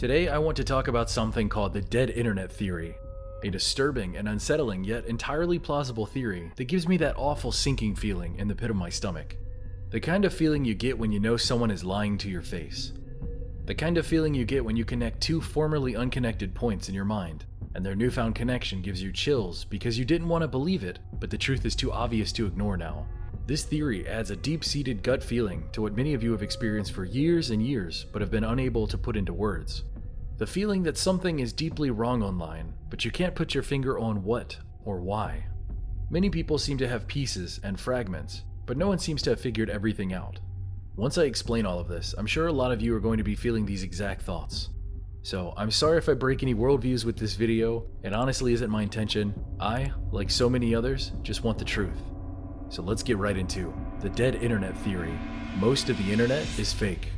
Today I want to talk about something called the dead internet theory, a disturbing and unsettling yet entirely plausible theory that gives me that awful sinking feeling in the pit of my stomach. The kind of feeling you get when you know someone is lying to your face. The kind of feeling you get when you connect two formerly unconnected points in your mind, and their newfound connection gives you chills because you didn't want to believe it, but the truth is too obvious to ignore now. This theory adds a deep-seated gut feeling to what many of you have experienced for years and years but have been unable to put into words. The feeling that something is deeply wrong online, but you can't put your finger on what or why. Many people seem to have pieces and fragments, but no one seems to have figured everything out. Once I explain all of this, I'm sure a lot of you are going to be feeling these exact thoughts. So I'm sorry if I break any worldviews with this video. It honestly isn't my intention. I, like so many others, just want the truth. So let's get right into the dead internet theory. Most of the internet is fake.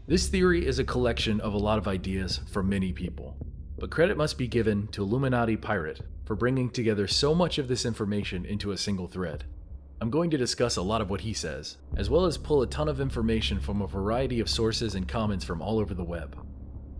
This theory is a collection of a lot of ideas from many people, but credit must be given to Illuminati Pirate for bringing together so much of this information into a single thread. I'm going to discuss a lot of what he says, as well as pull a ton of information from a variety of sources and comments from all over the web.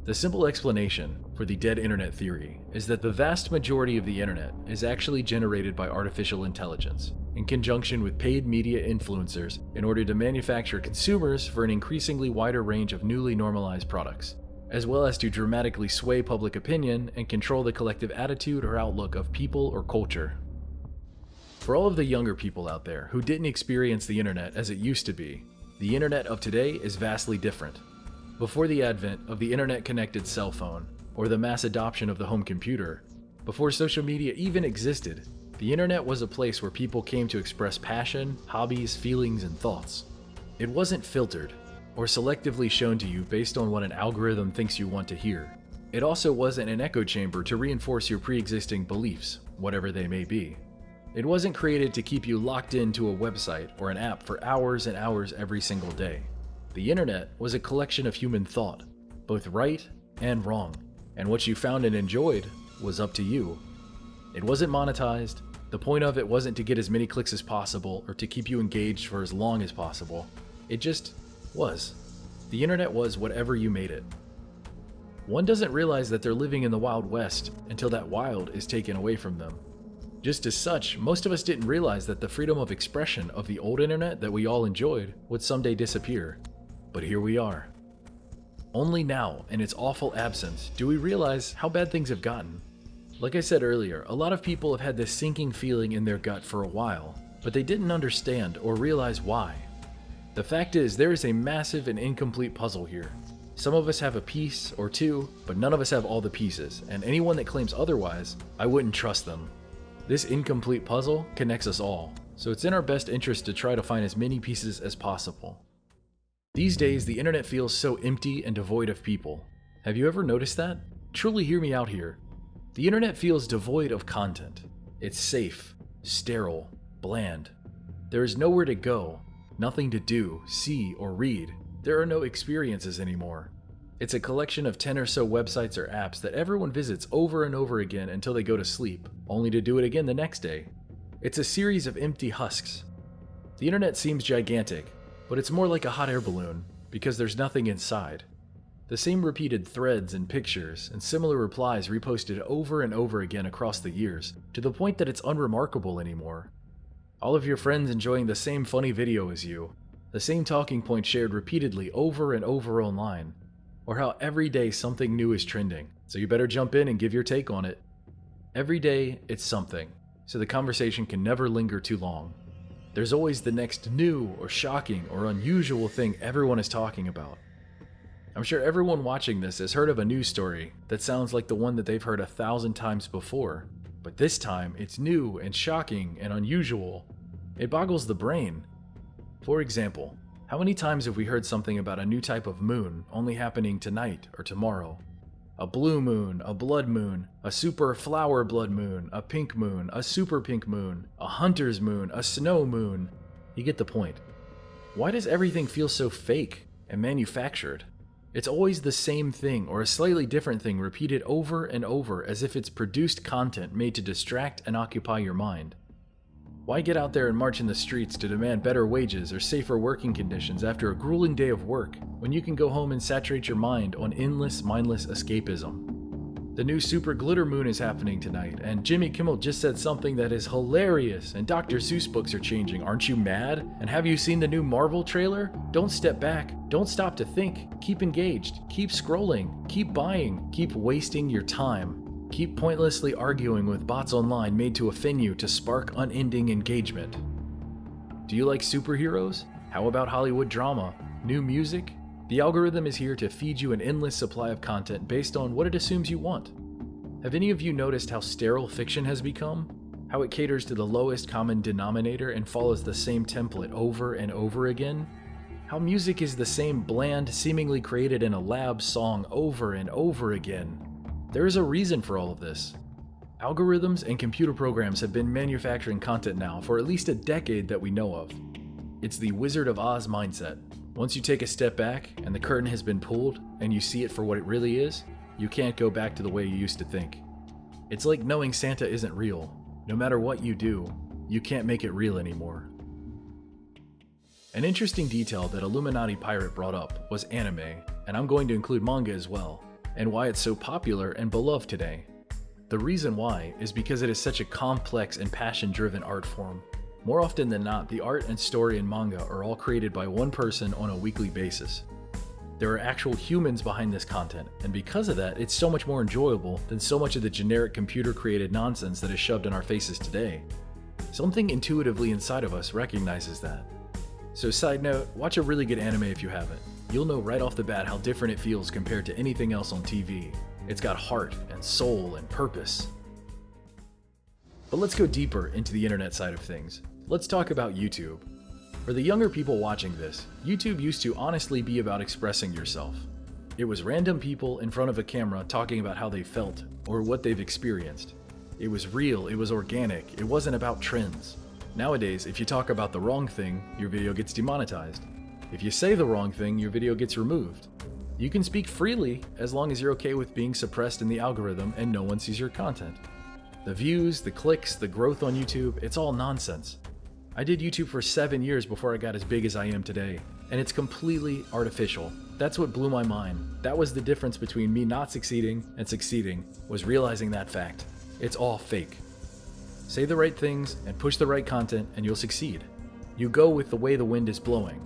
The simple explanation for the dead internet theory is that the vast majority of the internet is actually generated by artificial intelligence, in conjunction with paid media influencers in order to manufacture consumers for an increasingly wider range of newly normalized products, as well as to dramatically sway public opinion and control the collective attitude or outlook of people or culture. For all of the younger people out there who didn't experience the internet as it used to be, the internet of today is vastly different. Before the advent of the internet-connected cell phone, or the mass adoption of the home computer, before social media even existed, the internet was a place where people came to express passion, hobbies, feelings, and thoughts. It wasn't filtered, or selectively shown to you based on what an algorithm thinks you want to hear. It also wasn't an echo chamber to reinforce your pre-existing beliefs, whatever they may be. It wasn't created to keep you locked into a website or an app for hours and hours every single day. The internet was a collection of human thought, both right and wrong, and what you found and enjoyed was up to you. It wasn't monetized. The point of it wasn't to get as many clicks as possible or to keep you engaged for as long as possible. It just was. The internet was whatever you made it. One doesn't realize that they're living in the Wild West until that wild is taken away from them. Just as such, most of us didn't realize that the freedom of expression of the old internet that we all enjoyed would someday disappear. But here we are. Only now, in its awful absence, do we realize how bad things have gotten. Like I said earlier, a lot of people have had this sinking feeling in their gut for a while, but they didn't understand or realize why. The fact is, there is a massive and incomplete puzzle here. Some of us have a piece or two, but none of us have all the pieces, and anyone that claims otherwise, I wouldn't trust them. This incomplete puzzle connects us all, so it's in our best interest to try to find as many pieces as possible. These days, the internet feels so empty and devoid of people. Have you ever noticed that? Truly hear me out here. The internet feels devoid of content. It's safe, sterile, bland. There is nowhere to go, nothing to do, see, or read. There are no experiences anymore. It's a collection of 10 or so websites or apps that everyone visits over and over again until they go to sleep, only to do it again the next day. It's a series of empty husks. The internet seems gigantic, but it's more like a hot air balloon, because there's nothing inside. The same repeated threads and pictures and similar replies reposted over and over again across the years, to the point that it's unremarkable anymore. All of your friends enjoying the same funny video as you, the same talking point shared repeatedly over and over online, or how every day something new is trending, so you better jump in and give your take on it. Every day, it's something, so the conversation can never linger too long. There's always the next new or shocking or unusual thing everyone is talking about. I'm sure everyone watching this has heard of a news story that sounds like the one that they've heard 1,000 times before, but this time it's new and shocking and unusual. It boggles the brain. For example, how many times have we heard something about a new type of moon only happening tonight or tomorrow? A blue moon, a blood moon, a super flower blood moon, a pink moon, a super pink moon, a hunter's moon, a snow moon. You get the point. Why does everything feel so fake and manufactured? It's always the same thing or a slightly different thing repeated over and over as if it's produced content made to distract and occupy your mind. Why get out there and march in the streets to demand better wages or safer working conditions after a grueling day of work when you can go home and saturate your mind on endless, mindless escapism? The new Super Glitter Moon is happening tonight, and Jimmy Kimmel just said something that is hilarious, and Dr. Seuss books are changing. Aren't you mad? And have you seen the new Marvel trailer? Don't step back. Don't stop to think. Keep engaged. Keep scrolling. Keep buying. Keep wasting your time. Keep pointlessly arguing with bots online made to offend you to spark unending engagement. Do you like superheroes? How about Hollywood drama? New music? The algorithm is here to feed you an endless supply of content based on what it assumes you want. Have any of you noticed how sterile fiction has become? How it caters to the lowest common denominator and follows the same template over and over again? How music is the same bland, seemingly created in a lab song over and over again? There is a reason for all of this. Algorithms and computer programs have been manufacturing content now for at least a decade that we know of. It's the Wizard of Oz mindset. Once you take a step back and the curtain has been pulled and you see it for what it really is, you can't go back to the way you used to think. It's like knowing Santa isn't real. No matter what you do, you can't make it real anymore. An interesting detail that Illuminati Pirate brought up was anime, and I'm going to include manga as well, and why it's so popular and beloved today. The reason why is because it is such a complex and passion-driven art form. More often than not, the art and story in manga are all created by one person on a weekly basis. There are actual humans behind this content, and because of that, it's so much more enjoyable than so much of the generic computer-created nonsense that is shoved in our faces today. Something intuitively inside of us recognizes that. So side note, watch a really good anime if you haven't. You'll know right off the bat how different it feels compared to anything else on TV. It's got heart and soul and purpose. But let's go deeper into the internet side of things. Let's talk about YouTube. For the younger people watching this, YouTube used to honestly be about expressing yourself. It was random people in front of a camera talking about how they felt or what they've experienced. It was real, it was organic, it wasn't about trends. Nowadays, if you talk about the wrong thing, your video gets demonetized. If you say the wrong thing, your video gets removed. You can speak freely as long as you're okay with being suppressed in the algorithm and no one sees your content. The views, the clicks, the growth on YouTube, it's all nonsense. I did YouTube for 7 years before I got as big as I am today, and it's completely artificial. That's what blew my mind. That was the difference between me not succeeding and succeeding, was realizing that fact. It's all fake. Say the right things and push the right content and you'll succeed. You go with the way the wind is blowing.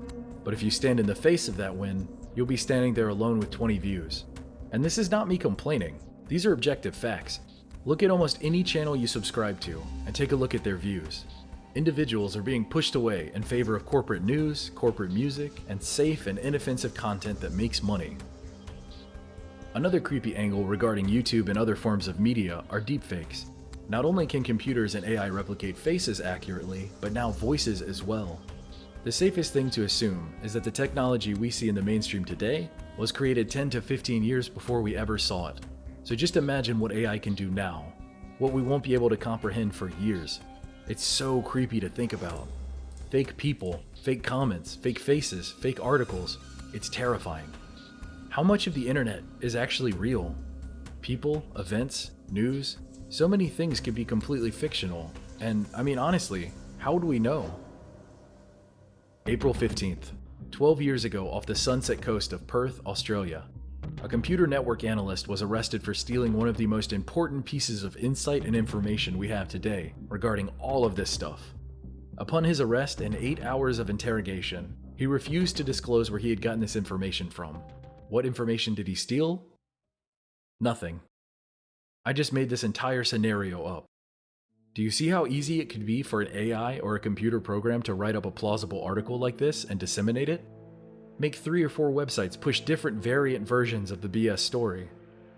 But if you stand in the face of that wind, you'll be standing there alone with 20 views. And this is not me complaining. These are objective facts. Look at almost any channel you subscribe to and take a look at their views. Individuals are being pushed away in favor of corporate news, corporate music, and safe and inoffensive content that makes money. Another creepy angle regarding YouTube and other forms of media are deepfakes. Not only can computers and AI replicate faces accurately, but now voices as well. The safest thing to assume is that the technology we see in the mainstream today was created 10 to 15 years before we ever saw it. So just imagine what AI can do now, what we won't be able to comprehend for years. It's so creepy to think about. Fake people, fake comments, fake faces, fake articles. It's terrifying. How much of the internet is actually real? People, events, news, so many things could be completely fictional. And I mean, honestly, how would we know? April 15th, 12 years ago off the Sunset Coast of Perth, Australia, a computer network analyst was arrested for stealing one of the most important pieces of insight and information we have today regarding all of this stuff. Upon his arrest and 8 hours of interrogation, he refused to disclose where he had gotten this information from. What information did he steal? Nothing. I just made this entire scenario up. Do you see how easy it could be for an AI or a computer program to write up a plausible article like this and disseminate it? Make 3 or 4 websites push different variant versions of the BS story.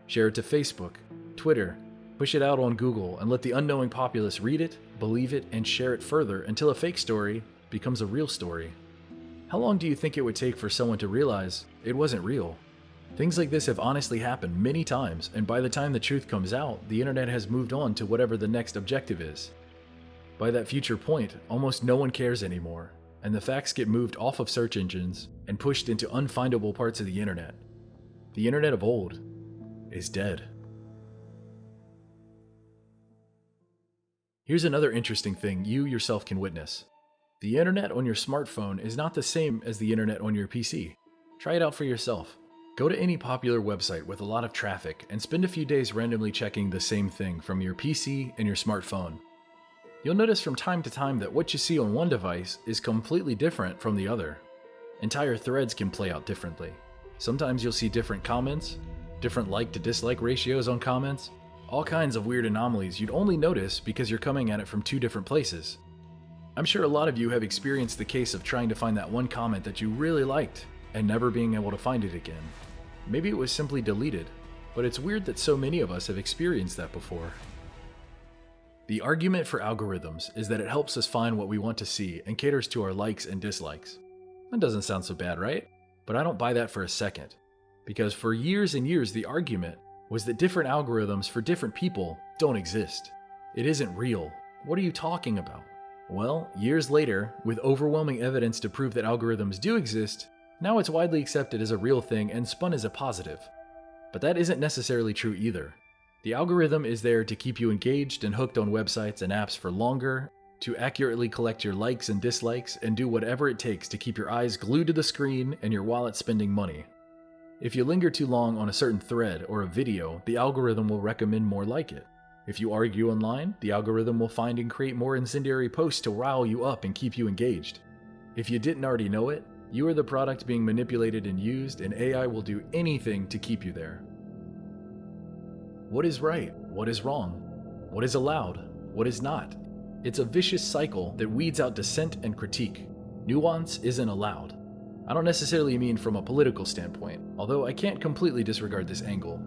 Share it to Facebook, Twitter, push it out on Google, and let the unknowing populace read it, believe it, and share it further until a fake story becomes a real story. How long do you think it would take for someone to realize it wasn't real? Things like this have honestly happened many times, and by the time the truth comes out, the internet has moved on to whatever the next objective is. By that future point, almost no one cares anymore, and the facts get moved off of search engines and pushed into unfindable parts of the internet. The internet of old is dead. Here's another interesting thing you yourself can witness. The internet on your smartphone is not the same as the internet on your PC. Try it out for yourself. Go to any popular website with a lot of traffic and spend a few days randomly checking the same thing from your PC and your smartphone. You'll notice from time to time that what you see on one device is completely different from the other. Entire threads can play out differently. Sometimes you'll see different comments, different like to dislike ratios on comments, all kinds of weird anomalies you'd only notice because you're coming at it from two different places. I'm sure a lot of you have experienced the case of trying to find that one comment that you really liked and never being able to find it again. Maybe it was simply deleted, but it's weird that so many of us have experienced that before. The argument for algorithms is that it helps us find what we want to see and caters to our likes and dislikes. That doesn't sound so bad, right? But I don't buy that for a second. Because for years and years, the argument was that different algorithms for different people don't exist. It isn't real. What are you talking about? Well, years later, with overwhelming evidence to prove that algorithms do exist, now it's widely accepted as a real thing and spun as a positive. But that isn't necessarily true either. The algorithm is there to keep you engaged and hooked on websites and apps for longer, to accurately collect your likes and dislikes, and do whatever it takes to keep your eyes glued to the screen and your wallet spending money. If you linger too long on a certain thread or a video, the algorithm will recommend more like it. If you argue online, the algorithm will find and create more incendiary posts to rile you up and keep you engaged. If you didn't already know it, you are the product being manipulated and used, and AI will do anything to keep you there. What is right? What is wrong? What is allowed? What is not? It's a vicious cycle that weeds out dissent and critique. Nuance isn't allowed. I don't necessarily mean from a political standpoint, although I can't completely disregard this angle.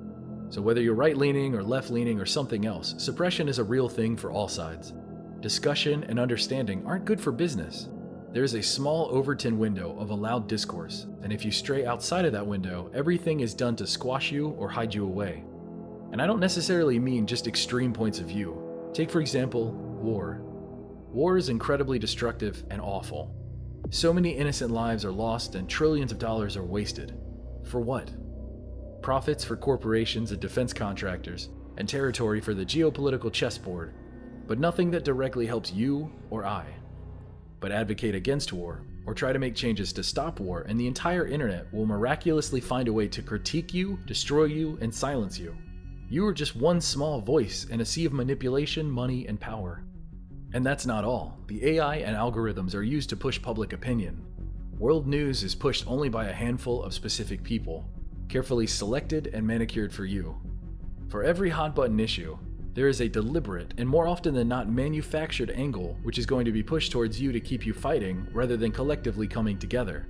So whether you're right-leaning or left-leaning or something else, suppression is a real thing for all sides. Discussion and understanding aren't good for business. There is a small Overton window of allowed discourse, and if you stray outside of that window, everything is done to squash you or hide you away. And I don't necessarily mean just extreme points of view. Take, for example, war. War is incredibly destructive and awful. So many innocent lives are lost and trillions of dollars are wasted. For what? Profits for corporations and defense contractors, and territory for the geopolitical chessboard, but nothing that directly helps you or I. But advocate against war, or try to make changes to stop war, and the entire internet will miraculously find a way to critique you, destroy you, and silence you. You are just one small voice in a sea of manipulation, money, and power. And that's not all. The AI and algorithms are used to push public opinion. World news is pushed only by a handful of specific people, carefully selected and manicured for you. For every hot-button issue, there is a deliberate and more often than not manufactured angle which is going to be pushed towards you to keep you fighting rather than collectively coming together.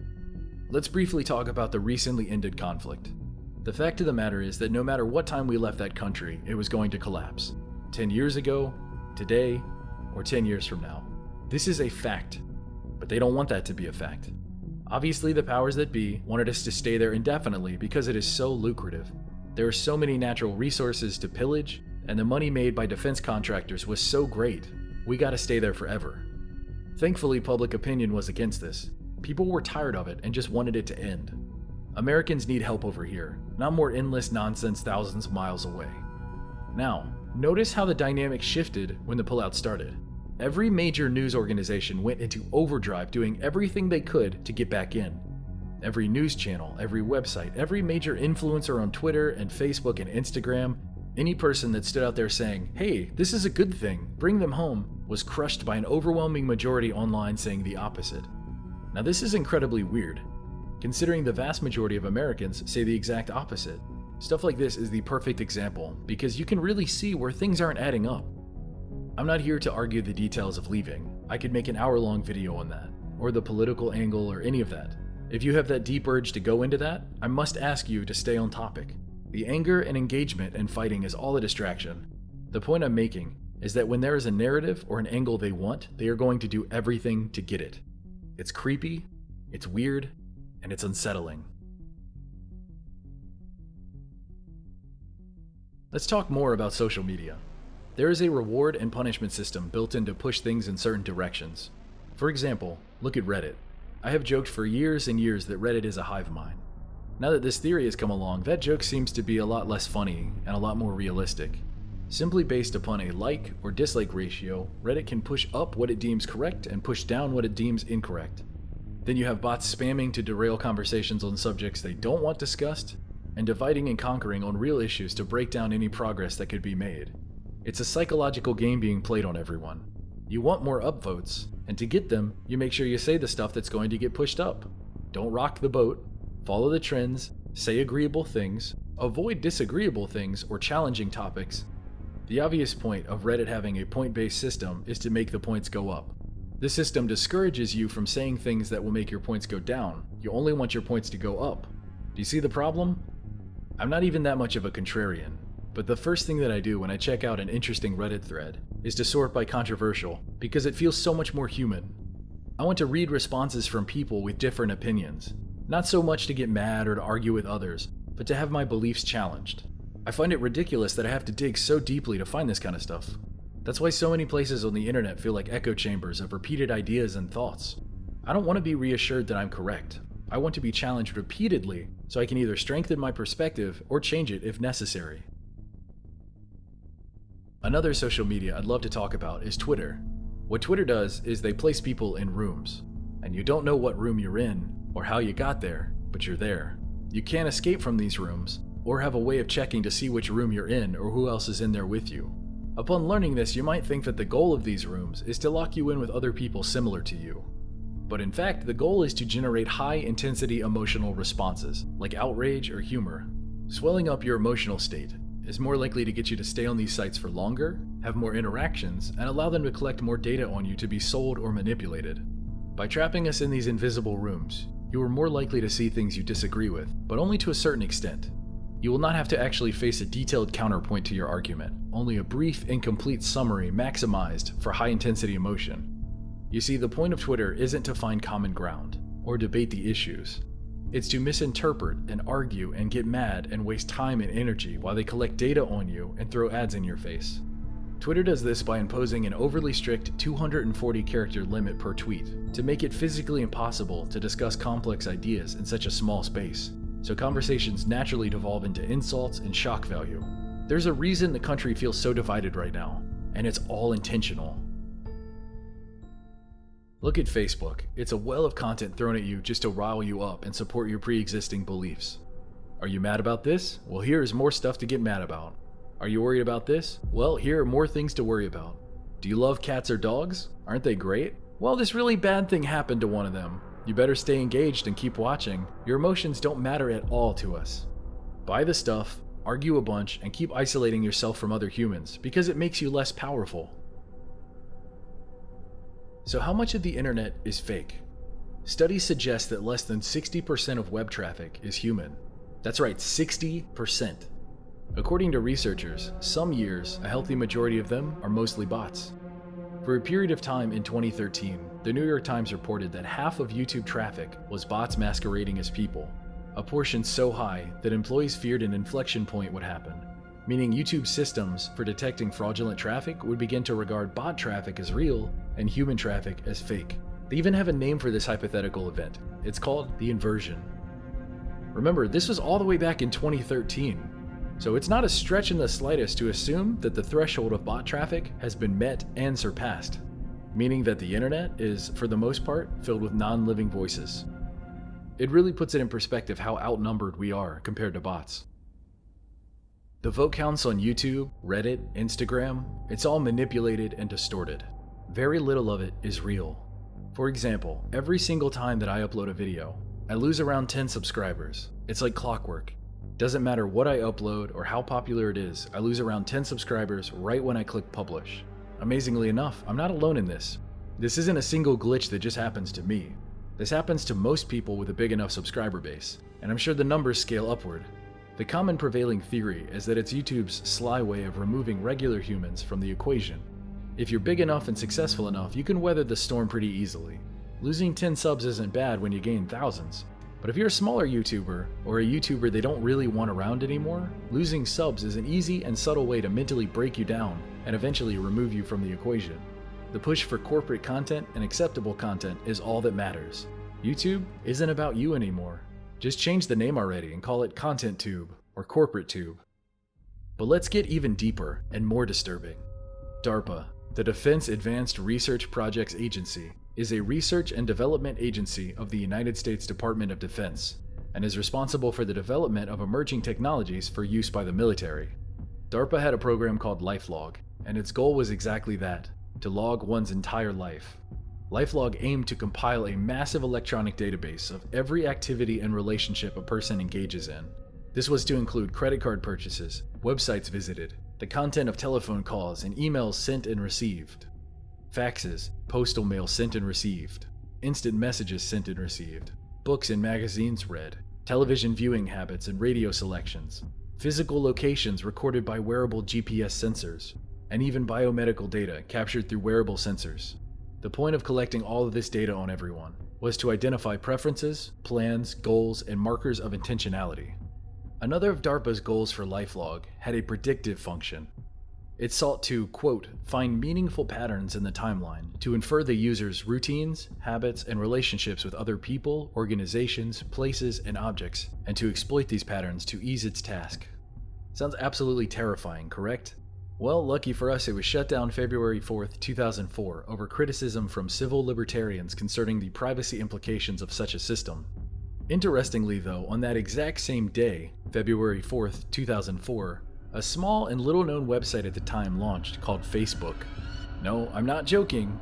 Let's briefly talk about the recently ended conflict. The fact of the matter is that no matter what time we left that country, it was going to collapse. 10 years ago, today, or 10 years from now. This is a fact, but they don't want that to be a fact. Obviously, the powers that be wanted us to stay there indefinitely because it is so lucrative. There are so many natural resources to pillage, and the money made by defense contractors was so great, we gotta stay there forever. Thankfully, public opinion was against this. People were tired of it and just wanted it to end. Americans need help over here, not more endless nonsense thousands of miles away. Now, notice how the dynamic shifted when the pullout started. Every major news organization went into overdrive doing everything they could to get back in. Every news channel, every website, every major influencer on Twitter and Facebook and Instagram, any person that stood out there saying, "Hey, this is a good thing, bring them home," was crushed by an overwhelming majority online saying the opposite. Now this is incredibly weird, considering the vast majority of Americans say the exact opposite. Stuff like this is the perfect example, because you can really see where things aren't adding up. I'm not here to argue the details of leaving. I could make an hour-long video on that, or the political angle, or any of that. If you have that deep urge to go into that, I must ask you to stay on topic. The anger and engagement and fighting is all a distraction. The point I'm making is that when there is a narrative or an angle they want, they are going to do everything to get it. It's creepy, it's weird, and it's unsettling. Let's talk more about social media. There is a reward and punishment system built in to push things in certain directions. For example, look at Reddit. I have joked for years and years that Reddit is a hive mind. Now that this theory has come along, that joke seems to be a lot less funny and a lot more realistic. Simply based upon a like or dislike ratio, Reddit can push up what it deems correct and push down what it deems incorrect. Then you have bots spamming to derail conversations on subjects they don't want discussed, and dividing and conquering on real issues to break down any progress that could be made. It's a psychological game being played on everyone. You want more upvotes, and to get them, you make sure you say the stuff that's going to get pushed up. Don't rock the boat, follow the trends, say agreeable things, avoid disagreeable things or challenging topics. The obvious point of Reddit having a point-based system is to make the points go up. This system discourages you from saying things that will make your points go down. You only want your points to go up. Do you see the problem? I'm not even that much of a contrarian, but the first thing that I do when I check out an interesting Reddit thread is to sort by controversial, because it feels so much more human. I want to read responses from people with different opinions, not so much to get mad or to argue with others, but to have my beliefs challenged. I find it ridiculous that I have to dig so deeply to find this kind of stuff. That's why so many places on the internet feel like echo chambers of repeated ideas and thoughts. I don't want to be reassured that I'm correct. I want to be challenged repeatedly so I can either strengthen my perspective or change it if necessary. Another social media I'd love to talk about is Twitter. What Twitter does is they place people in rooms, and you don't know what room you're in or how you got there, but you're there. You can't escape from these rooms or have a way of checking to see which room you're in or who else is in there with you. Upon learning this, you might think that the goal of these rooms is to lock you in with other people similar to you. But in fact, the goal is to generate high-intensity emotional responses, like outrage or humor. Swelling up your emotional state is more likely to get you to stay on these sites for longer, have more interactions, and allow them to collect more data on you to be sold or manipulated. By trapping us in these invisible rooms, you are more likely to see things you disagree with, but only to a certain extent. You will not have to actually face a detailed counterpoint to your argument, only a brief, incomplete summary maximized for high-intensity emotion. You see, the point of Twitter isn't to find common ground, or debate the issues. It's to misinterpret and argue and get mad and waste time and energy while they collect data on you and throw ads in your face. Twitter does this by imposing an overly strict 240-character limit per tweet to make it physically impossible to discuss complex ideas in such a small space. So conversations naturally devolve into insults and shock value. There's a reason the country feels so divided right now, and it's all intentional. Look at Facebook. It's a well of content thrown at you just to rile you up and support your pre-existing beliefs. Are you mad about this? Well, here is more stuff to get mad about. Are you worried about this? Well, here are more things to worry about. Do you love cats or dogs? Aren't they great? Well, this really bad thing happened to one of them. You better stay engaged and keep watching. Your emotions don't matter at all to us. Buy the stuff, argue a bunch, and keep isolating yourself from other humans because it makes you less powerful. So how much of the internet is fake? Studies suggest that less than 60% of web traffic is human. That's right, 60%. According to researchers, some years, a healthy majority of them are mostly bots. For a period of time in 2013, the New York Times reported that half of YouTube traffic was bots masquerading as people, a portion so high that employees feared an inflection point would happen, meaning YouTube's systems for detecting fraudulent traffic would begin to regard bot traffic as real and human traffic as fake. They even have a name for this hypothetical event. It's called the inversion. Remember, this was all the way back in 2013. So it's not a stretch in the slightest to assume that the threshold of bot traffic has been met and surpassed, meaning that the internet is, for the most part, filled with non-living voices. It really puts it in perspective how outnumbered we are compared to bots. The vote counts on YouTube, Reddit, Instagram, it's all manipulated and distorted. Very little of it is real. For example, every single time that I upload a video, I lose around 10 subscribers. It's like clockwork. Doesn't matter what I upload or how popular it is, I lose around 10 subscribers right when I click publish. Amazingly enough, I'm not alone in this. This isn't a single glitch that just happens to me. This happens to most people with a big enough subscriber base, and I'm sure the numbers scale upward. The common prevailing theory is that it's YouTube's sly way of removing regular humans from the equation. If you're big enough and successful enough, you can weather the storm pretty easily. Losing 10 subs isn't bad when you gain thousands. But if you're a smaller YouTuber, or a YouTuber they don't really want around anymore, losing subs is an easy and subtle way to mentally break you down and eventually remove you from the equation. The push for corporate content and acceptable content is all that matters. YouTube isn't about you anymore. Just change the name already and call it Content Tube or Corporate Tube. But let's get even deeper and more disturbing. DARPA, the Defense Advanced Research Projects Agency, is a research and development agency of the United States Department of Defense and is responsible for the development of emerging technologies for use by the military. DARPA had a program called LifeLog, and its goal was exactly that, to log one's entire life. LifeLog aimed to compile a massive electronic database of every activity and relationship a person engages in. This was to include credit card purchases, websites visited, the content of telephone calls and emails sent and received, faxes, postal mail sent and received, instant messages sent and received, books and magazines read, television viewing habits and radio selections, physical locations recorded by wearable GPS sensors, and even biomedical data captured through wearable sensors. The point of collecting all of this data on everyone was to identify preferences, plans, goals, and markers of intentionality. Another of DARPA's goals for LifeLog had a predictive function. It sought to, quote, find meaningful patterns in the timeline to infer the user's routines, habits, and relationships with other people, organizations, places, and objects, and to exploit these patterns to ease its task. Sounds absolutely terrifying, correct? Well, lucky for us, it was shut down February 4th, 2004 over criticism from civil libertarians concerning the privacy implications of such a system. Interestingly though, on that exact same day, February 4th, 2004, a small and little-known website at the time launched called Facebook. No, I'm not joking,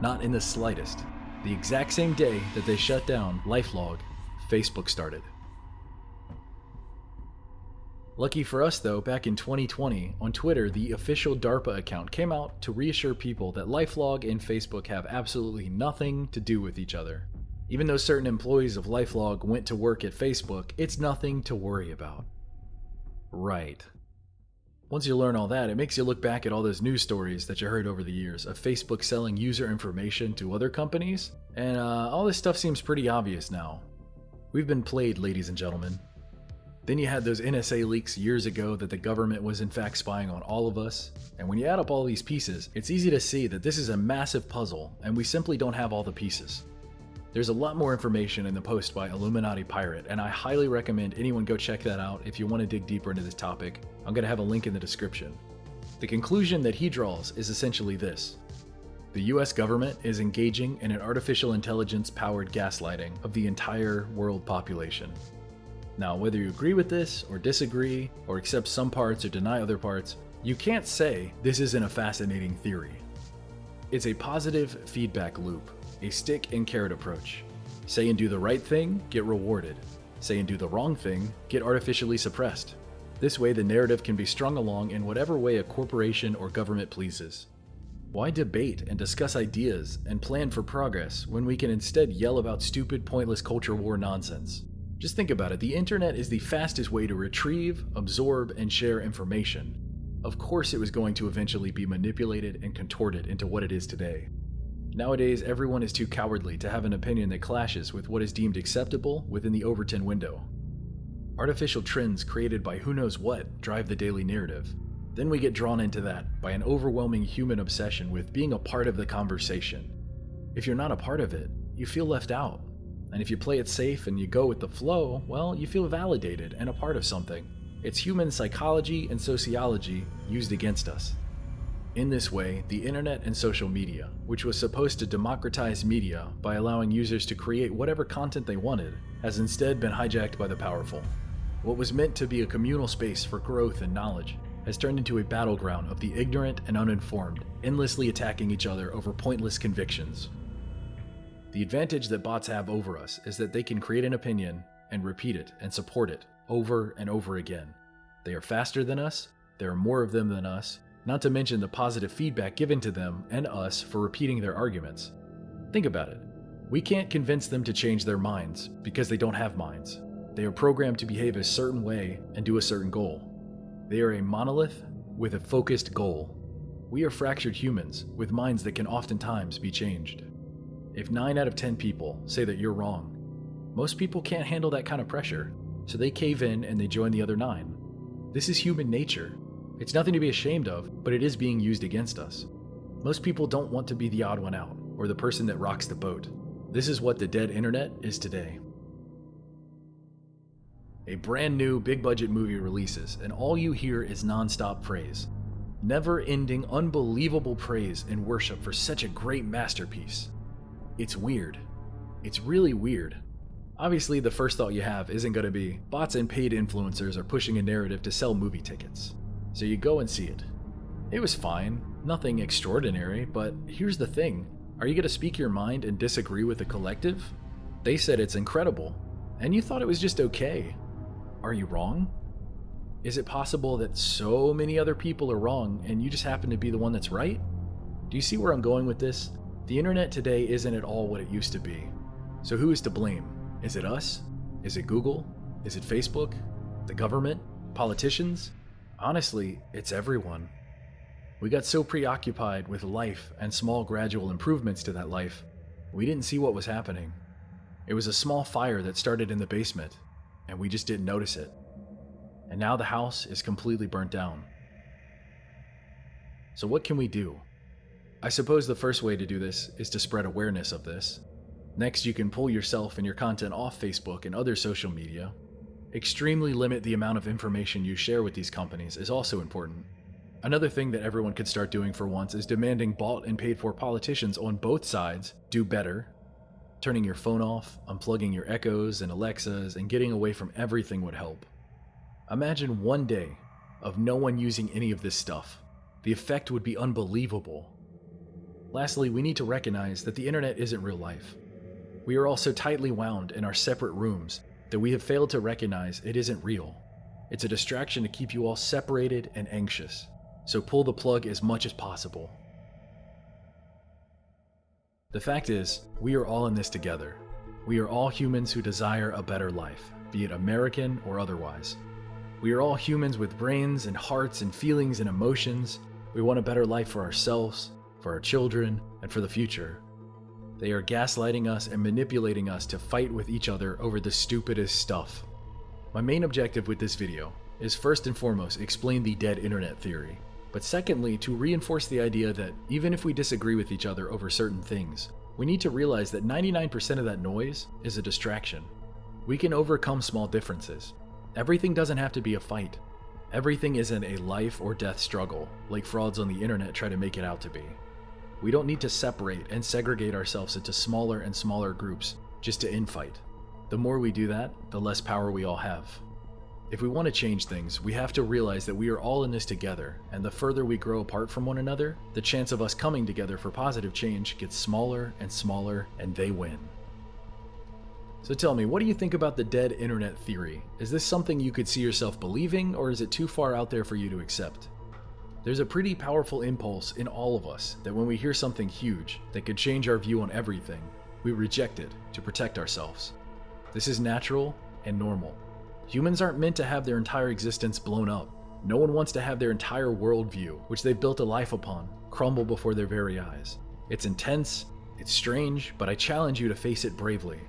not in the slightest. The exact same day that they shut down LifeLog, Facebook started. Lucky for us though, back in 2020, on Twitter, the official DARPA account came out to reassure people that LifeLog and Facebook have absolutely nothing to do with each other. Even though certain employees of LifeLog went to work at Facebook, it's nothing to worry about. Right. Once you learn all that, it makes you look back at all those news stories that you heard over the years of Facebook selling user information to other companies, and all this stuff seems pretty obvious now. We've been played, ladies and gentlemen. Then you had those NSA leaks years ago that the government was in fact spying on all of us, and when you add up all these pieces, it's easy to see that this is a massive puzzle, and we simply don't have all the pieces. There's a lot more information in the post by Illuminati Pirate, and I highly recommend anyone go check that out if you want to dig deeper into this topic. I'm going to have a link in the description. The conclusion that he draws is essentially this. The US government is engaging in an artificial intelligence-powered gaslighting of the entire world population. Now, whether you agree with this, or disagree, or accept some parts or deny other parts, you can't say this isn't a fascinating theory. It's a positive feedback loop. A stick and carrot approach. Say and do the right thing, get rewarded. Say and do the wrong thing, get artificially suppressed. This way the narrative can be strung along in whatever way a corporation or government pleases. Why debate and discuss ideas and plan for progress when we can instead yell about stupid, pointless culture war nonsense? Just think about it, the internet is the fastest way to retrieve, absorb, and share information. Of course it was going to eventually be manipulated and contorted into what it is today. Nowadays, everyone is too cowardly to have an opinion that clashes with what is deemed acceptable within the Overton window. Artificial trends created by who knows what drive the daily narrative. Then we get drawn into that by an overwhelming human obsession with being a part of the conversation. If you're not a part of it, you feel left out. And if you play it safe and you go with the flow, well, you feel validated and a part of something. It's human psychology and sociology used against us. In this way, the internet and social media, which was supposed to democratize media by allowing users to create whatever content they wanted, has instead been hijacked by the powerful. What was meant to be a communal space for growth and knowledge has turned into a battleground of the ignorant and uninformed, endlessly attacking each other over pointless convictions. The advantage that bots have over us is that they can create an opinion and repeat it and support it over and over again. They are faster than us, there are more of them than us, not to mention the positive feedback given to them and us for repeating their arguments. Think about it. We can't convince them to change their minds because they don't have minds. They are programmed to behave a certain way and do a certain goal. They are a monolith with a focused goal. We are fractured humans with minds that can oftentimes be changed. If 9 out of 10 people say that you're wrong, most people can't handle that kind of pressure, so they cave in and they join the other 9. This is human nature. It's nothing to be ashamed of, but it is being used against us. Most people don't want to be the odd one out, or the person that rocks the boat. This is what the dead internet is today. A brand new big budget movie releases, and all you hear is non-stop praise. Never-ending, unbelievable praise and worship for such a great masterpiece. It's weird. It's really weird. Obviously, the first thought you have isn't going to be, bots and paid influencers are pushing a narrative to sell movie tickets. So you go and see it. It was fine, nothing extraordinary, but here's the thing. Are you going to speak your mind and disagree with the collective? They said it's incredible, and you thought it was just okay. Are you wrong? Is it possible that so many other people are wrong and you just happen to be the one that's right? Do you see where I'm going with this? The internet today isn't at all what it used to be. So who is to blame? Is it us? Is it Google? Is it Facebook? The government? Politicians? Honestly, it's everyone. We got so preoccupied with life and small gradual improvements to that life, we didn't see what was happening. It was a small fire that started in the basement, and we just didn't notice it. And now the house is completely burnt down. So what can we do? I suppose the first way to do this is to spread awareness of this. Next, you can pull yourself and your content off Facebook and other social media. Extremely limit the amount of information you share with these companies is also important. Another thing that everyone could start doing for once is demanding bought and paid for politicians on both sides do better. Turning your phone off, unplugging your Echoes and Alexas, and getting away from everything would help. Imagine one day of no one using any of this stuff. The effect would be unbelievable. Lastly, we need to recognize that the internet isn't real life. We are all so tightly wound in our separate rooms that we have failed to recognize it isn't real. It's a distraction to keep you all separated and anxious. So pull the plug as much as possible. The fact is, we are all in this together. We are all humans who desire a better life, be it American or otherwise. We are all humans with brains and hearts and feelings and emotions. We want a better life for ourselves, for our children, and for the future. They are gaslighting us and manipulating us to fight with each other over the stupidest stuff. My main objective with this video is first and foremost explain the dead internet theory, but secondly to reinforce the idea that even if we disagree with each other over certain things, we need to realize that 99% of that noise is a distraction. We can overcome small differences. Everything doesn't have to be a fight. Everything isn't a life or death struggle, like frauds on the internet try to make it out to be. We don't need to separate and segregate ourselves into smaller and smaller groups just to infight. The more we do that, the less power we all have. If we want to change things, we have to realize that we are all in this together, and the further we grow apart from one another, the chance of us coming together for positive change gets smaller and smaller, and they win. So tell me, what do you think about the dead internet theory? Is this something you could see yourself believing, or is it too far out there for you to accept? There's a pretty powerful impulse in all of us that when we hear something huge that could change our view on everything, we reject it to protect ourselves. This is natural and normal. Humans aren't meant to have their entire existence blown up. No one wants to have their entire worldview, which they've built a life upon, crumble before their very eyes. It's intense, it's strange, but I challenge you to face it bravely.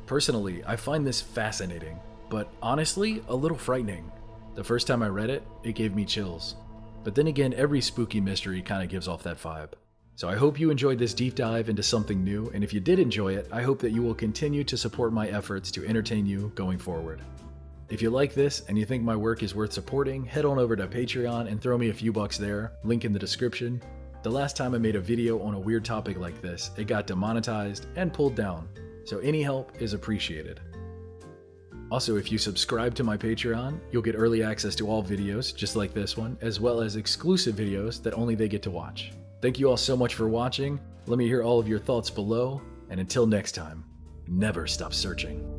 Personally, I find this fascinating, but honestly, a little frightening. The first time I read it, it gave me chills. But then again, every spooky mystery kind of gives off that vibe. So I hope you enjoyed this deep dive into something new, and if you did enjoy it, I hope that you will continue to support my efforts to entertain you going forward. If you like this and you think my work is worth supporting, head on over to Patreon and throw me a few bucks there, link in the description. The last time I made a video on a weird topic like this, it got demonetized and pulled down, so any help is appreciated. Also, if you subscribe to my Patreon, you'll get early access to all videos just like this one, as well as exclusive videos that only they get to watch. Thank you all so much for watching. Let me hear all of your thoughts below, and until next time, never stop searching.